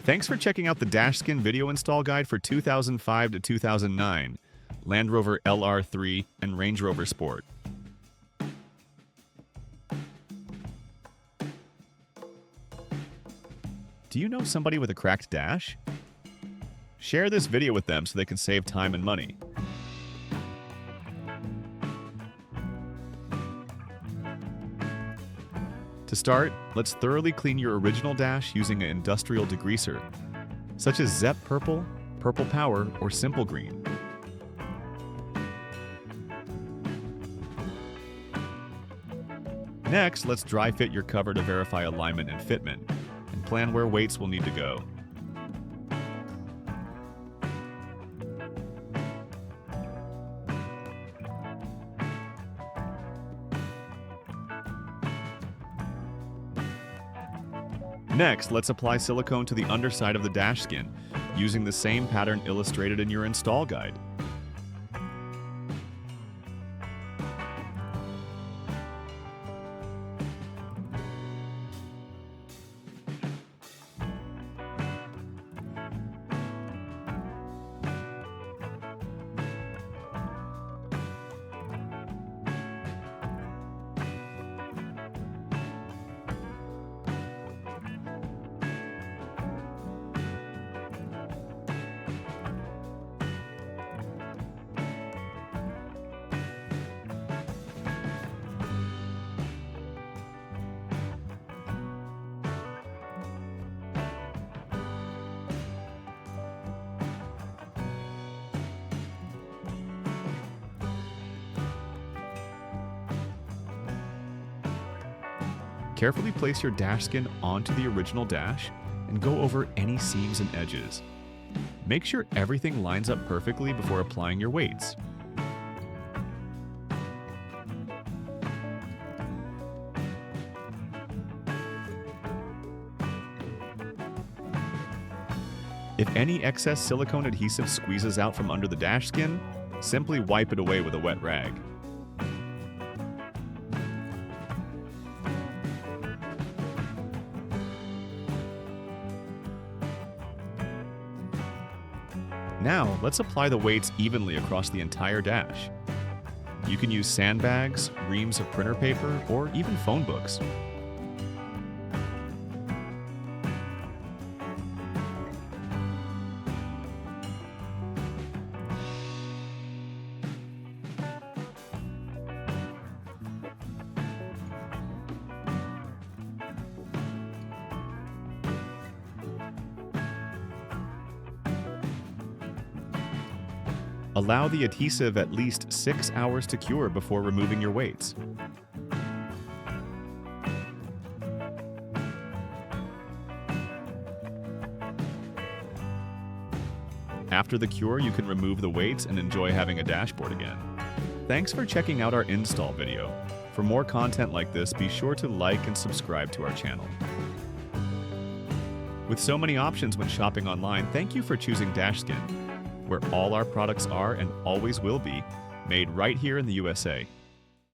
Thanks for checking out the DashSkin video install guide for 2005 to 2009, Land Rover LR3 and Range Rover Sport. Do you know somebody with a cracked dash? Share this video with them so they can save time and money. To start, let's thoroughly clean your original dash using an industrial degreaser, such as Zep Purple, Purple Power, or Simple Green. Next, let's dry fit your cover to verify alignment and fitment, and plan where weights will need to go. Next, let's apply silicone to the underside of the dash skin, using the same pattern illustrated in your install guide. Carefully place your dash skin onto the original dash and go over any seams and edges. Make sure everything lines up perfectly before applying your weights. If any excess silicone adhesive squeezes out from under the dash skin, simply wipe it away with a wet rag. Now, let's apply the weights evenly across the entire dash. You can use sandbags, reams of printer paper, or even phone books. Allow the adhesive at least 6 hours to cure before removing your weights. After the cure, you can remove the weights and enjoy having a dashboard again. Thanks for checking out our install video. For more content like this, be sure to like and subscribe to our channel. With so many options when shopping online, thank you for choosing DashSkin, where all our products are and always will be made right here in the USA.